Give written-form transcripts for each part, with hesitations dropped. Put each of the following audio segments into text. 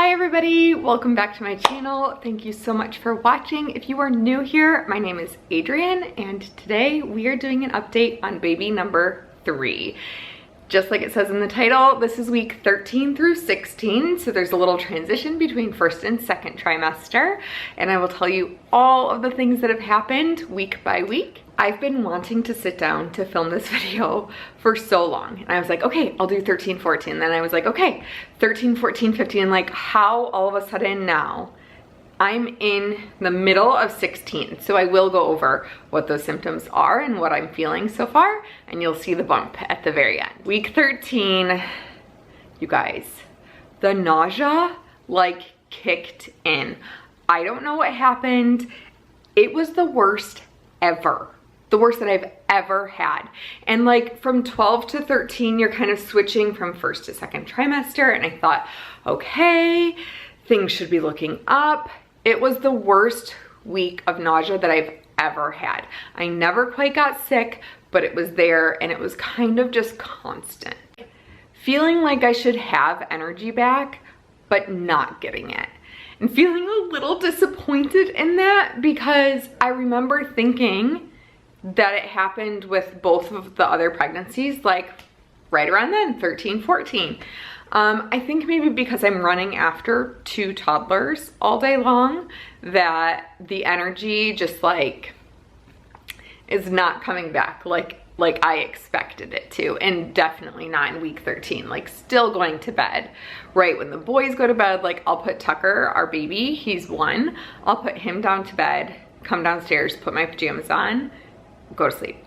Hi everybody, welcome back to my channel. Thank you so much for watching. If you are new here, my name is Adrienne and today we are doing an update on baby number 3. Just like it says in the title, this is week 13 through 16, so there's a little transition between first and second trimester, and I will tell you all of the things that have happened week by week. I've been wanting to sit down to film this video for so long, and I was like, okay, I'll do 13, 14. Then I was like, okay, 13, 14, 15, and like how all of a sudden now I'm in the middle of 16. So I will go over what those symptoms are and what I'm feeling so far, and you'll see the bump at the very end. Week 13, you guys, the nausea like kicked in. I don't know what happened. It was the worst ever. The worst that I've ever had. And like from 12 to 13, you're kind of switching from first to second trimester. And I thought, okay, things should be looking up. It was the worst week of nausea that I've ever had. I never quite got sick, but it was there and it was kind of just constant. Feeling like I should have energy back, but not getting it. And feeling a little disappointed in that because I remember thinking that it happened with both of the other pregnancies, like right around then, 13, 14. I think maybe because I'm running after 2 toddlers all day long, that the energy just like is not coming back like I expected it to, and definitely not in week 13, like still going to bed right when the boys go to bed. Like I'll put Tucker, our baby, he's 1, I'll put him down to bed, come downstairs, put my pajamas on, go to sleep.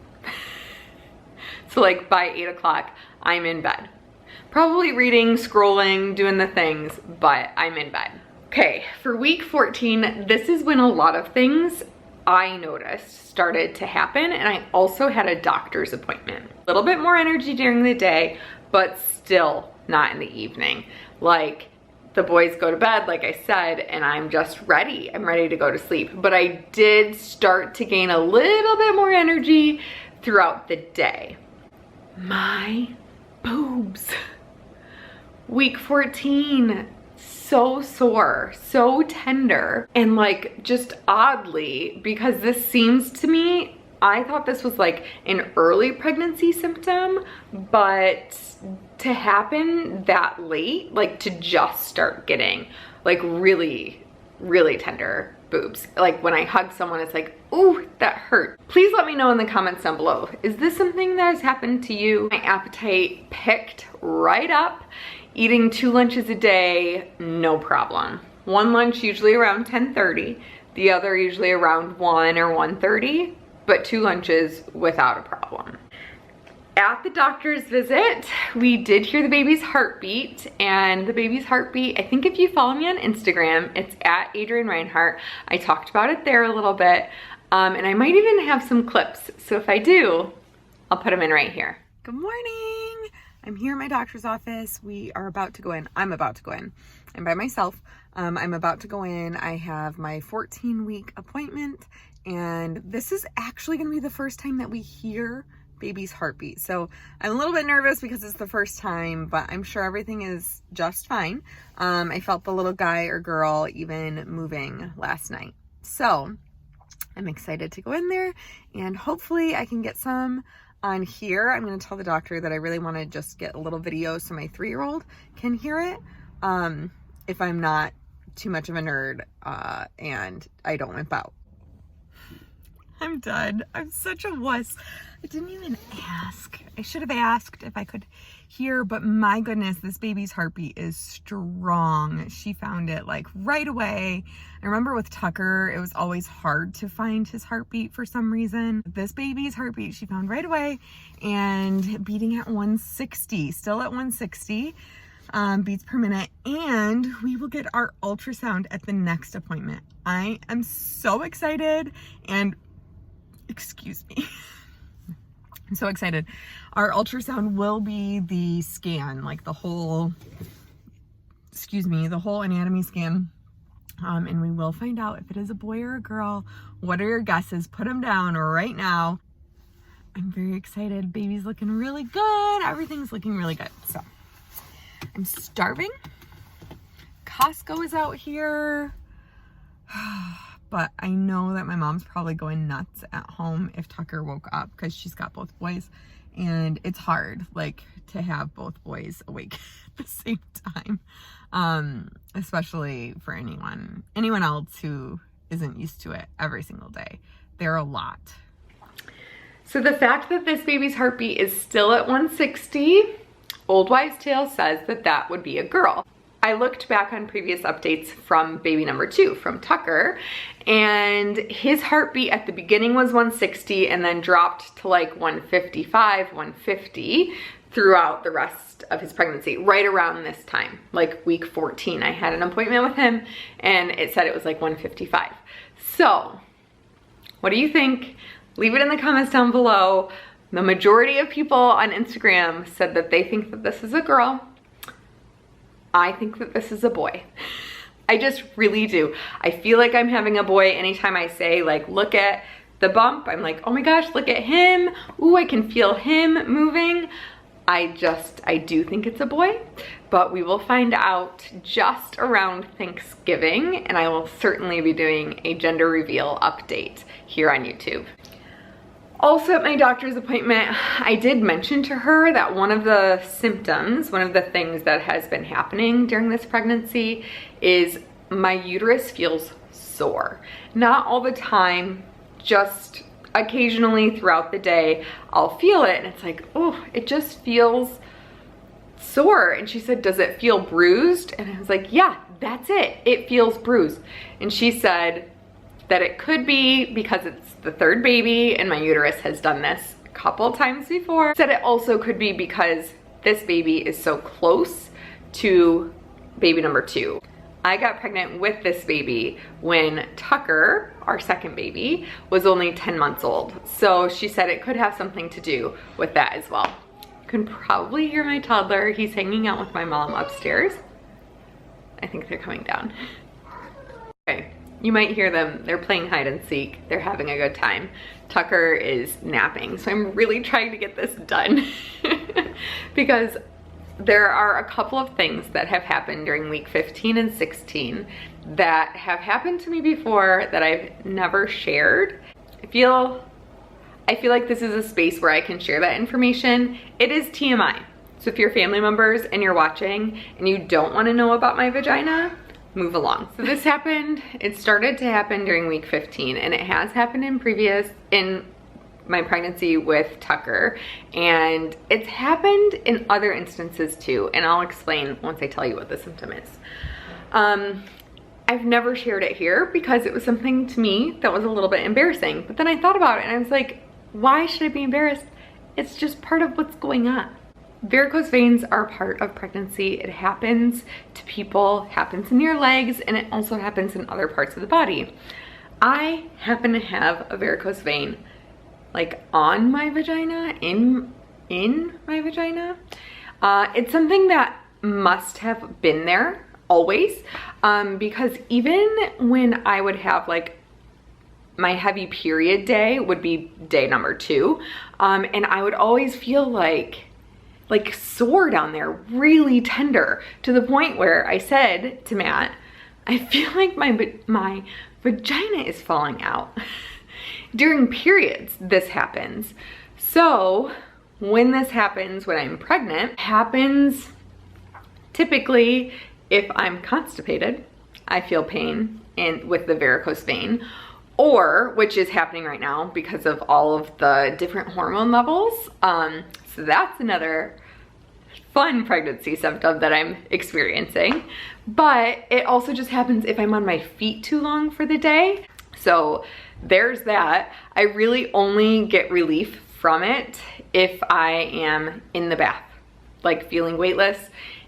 So like by 8 o'clock, I'm in bed. Probably reading, scrolling, doing the things, but I'm in bed. Okay, for week 14, this is when a lot of things I noticed started to happen, and I also had a doctor's appointment. A little bit more energy during the day, but still not in the evening. Like the boys go to bed, like I said, and I'm just ready. I'm ready to go to sleep. But I did start to gain a little bit more energy throughout the day. My boobs. Week 14, so sore, so tender, and like just oddly, because this seems to me, I thought this was like an early pregnancy symptom, but to happen that late, like to just start getting like really, really tender boobs. Like when I hug someone, it's like, ooh, that hurt. Please let me know in the comments down below. Is this something that has happened to you? My appetite picked right up. Eating 2 lunches a day, no problem. 1 lunch usually around 10:30, the other usually around 1 or 1:30, but 2 lunches without a problem. At the doctor's visit, we did hear the baby's heartbeat, and the baby's heartbeat, I think if you follow me on Instagram, it's at Adrienne Reinhardt. I talked about it there a little bit, and I might even have some clips. So if I do, I'll put them in right here. Good morning. I'm here in my doctor's office. We are about to go in. I'm about to go in. I'm by myself. I'm about to go in. I have my 14-week appointment, and this is actually gonna be the first time that we hear baby's heartbeat. So I'm a little bit nervous because it's the first time, but I'm sure everything is just fine. I felt the little guy or girl even moving last night. So I'm excited to go in there, and hopefully I can get some on here. I'm going to tell the doctor that I really want to just get a little video so my 3-year-old can hear it. If I'm not too much of a nerd and I don't wimp out. I'm done. I'm such a wuss. I didn't even ask. I should have asked if I could hear, but my goodness, this baby's heartbeat is strong. She found it like right away. I remember with Tucker, it was always hard to find his heartbeat for some reason. This baby's heartbeat, she found right away, and beating at 160, still at 160 beats per minute. And we will get our ultrasound at the next appointment. I am so excited, and excuse me. I'm so excited. Our ultrasound will be the scan, like the whole, the whole anatomy scan. And we will find out if it is a boy or a girl. What are your guesses? Put them down right now. I'm very excited. Baby's looking really good. Everything's looking really good. So I'm starving. Costco is out here. But I know that my mom's probably going nuts at home if Tucker woke up because she's got both boys. And it's hard, like, to have both boys awake at the same time. Especially for anyone else who isn't used to it every single day. They're a lot. So the fact that this baby's heartbeat is still at 160, Old Wives' Tale says that that would be a girl. I looked back on previous updates from baby number 2, from Tucker, and his heartbeat at the beginning was 160 and then dropped to like 155, 150 throughout the rest of his pregnancy, right around this time, like week 14. I had an appointment with him and it said it was like 155. So, what do you think? Leave it in the comments down below. The majority of people on Instagram said that they think that this is a girl. I think that this is a boy. I just really do. I feel like I'm having a boy anytime I say, like, look at the bump. I'm like, oh my gosh, look at him. Ooh, I can feel him moving. I do think it's a boy, but we will find out just around Thanksgiving, and I will certainly be doing a gender reveal update here on YouTube. Also at my doctor's appointment, I did mention to her that one of the symptoms, one of the things that has been happening during this pregnancy is my uterus feels sore. Not all the time, just occasionally throughout the day, I'll feel it and it's like, oh, it just feels sore. And she said, does it feel bruised? And I was like, yeah, that's it. It feels bruised. And she said that it could be because it's the third baby and my uterus has done this a couple times before. Said it also could be because this baby is so close to baby number 2. I got pregnant with this baby when Tucker, our second baby, was only 10 months old. So she said it could have something to do with that as well. You can probably hear my toddler. He's hanging out with my mom upstairs. I think they're coming down. Okay. You might hear them, they're playing hide and seek. They're having a good time. Tucker is napping, so I'm really trying to get this done because there are a couple of things that have happened during week 15 and 16 that have happened to me before that I've never shared. I feel like this is a space where I can share that information. It is TMI. So if you're family members and you're watching and you don't want to know about my vagina, move along. So this happened, it started to happen during week 15 and it has happened in my pregnancy with Tucker, and it's happened in other instances too, and I'll explain once I tell you what the symptom is. I've never shared it here because it was something to me that was a little bit embarrassing, but then I thought about it and I was like, why should I be embarrassed? It's just part of what's going on. Varicose veins are part of pregnancy. It happens to people, happens in your legs, and it also happens in other parts of the body. I happen to have a varicose vein like on my vagina, in my vagina. It's something that must have been there always, because even when I would have like my heavy period day would be day number 2, and I would always feel like sore down there, really tender, to the point where I said to Matt, I feel like my vagina is falling out. During periods, this happens. So when this happens, when I'm pregnant, happens typically if I'm constipated, I feel pain with the varicose vein, or, which is happening right now because of all of the different hormone levels. So that's another fun pregnancy symptom that I'm experiencing. But it also just happens if I'm on my feet too long for the day. So there's that. I really only get relief from it if I am in the bath, like feeling weightless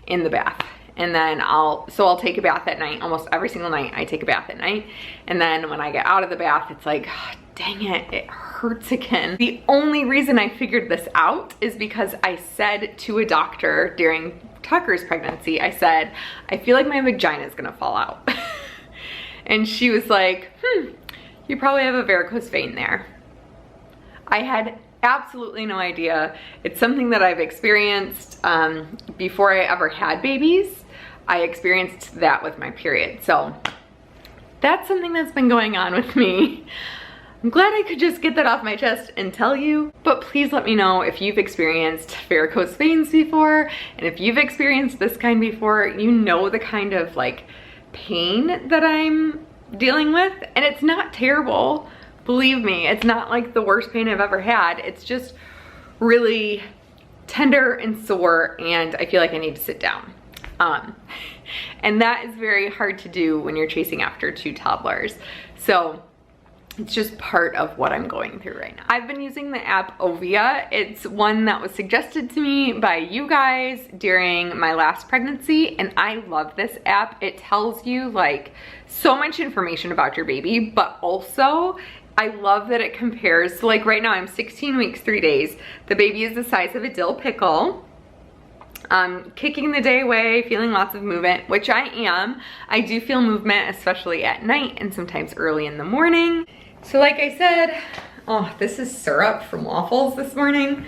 in the bath. And then I'll take a bath at night. Almost every single night I take a bath at night. And then when I get out of the bath, it's like, oh, dang it, it hurts again. The only reason I figured this out is because I said to a doctor during Tucker's pregnancy, I said, I feel like my vagina is gonna fall out. And she was like, you probably have a varicose vein there. I had absolutely no idea. It's something that I've experienced before I ever had babies. I experienced that with my period. So that's something that's been going on with me. I'm glad I could just get that off my chest and tell you, but please let me know if you've experienced varicose veins before, and if you've experienced this kind before, you know the kind of like pain that I'm dealing with, and it's not terrible. Believe me, it's not like the worst pain I've ever had. It's just really tender and sore, and I feel like I need to sit down. And that is very hard to do when you're chasing after 2 toddlers. So it's just part of what I'm going through right now. I've been using the app Ovia. It's one that was suggested to me by you guys during my last pregnancy, and I love this app. It tells you like so much information about your baby, but also I love that it compares. So like right now I'm 16 weeks, 3 days. The baby is the size of a dill pickle. Kicking the day away, feeling lots of movement, which I am. I do feel movement, especially at night and sometimes early in the morning. So like I said, oh, this is syrup from waffles this morning.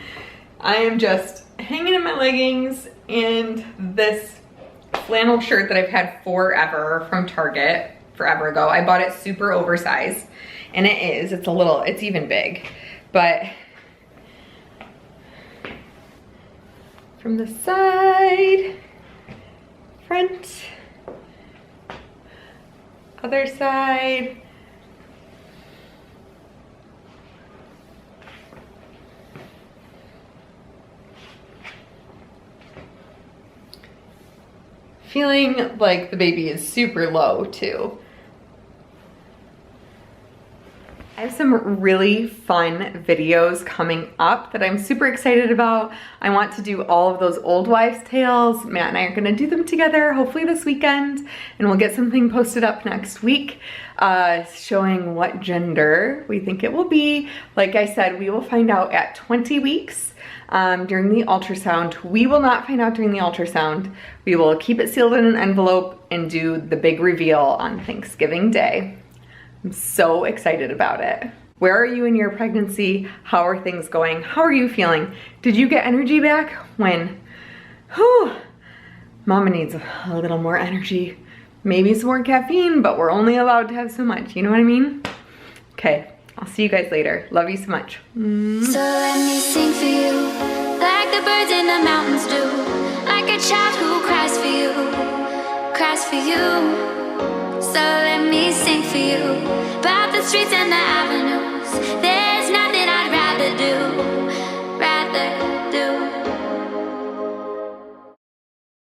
I am just hanging in my leggings and this flannel shirt that I've had forever from Target, forever ago. I bought it super oversized, and it's even big, but from the side, front, other side. Feeling like the baby is super low too. I have some really fun videos coming up that I'm super excited about. I want to do all of those old wives tales. Matt and I are gonna do them together, hopefully this weekend, and we'll get something posted up next week showing what gender we think it will be. Like I said, we will find out at 20 weeks during the ultrasound. We will not find out during the ultrasound. We will keep it sealed in an envelope and do the big reveal on Thanksgiving Day. I'm so excited about it. Where are you in your pregnancy? How are things going? How are you feeling? Did you get energy back when, mama needs a little more energy, maybe some more caffeine, but we're only allowed to have so much, you know what I mean? Okay, I'll see you guys later. Love you so much. So let me sing for you, like the birds in the mountains do, like a child who cries for you, cries for you. So let me sing for you, about the streets and the avenues.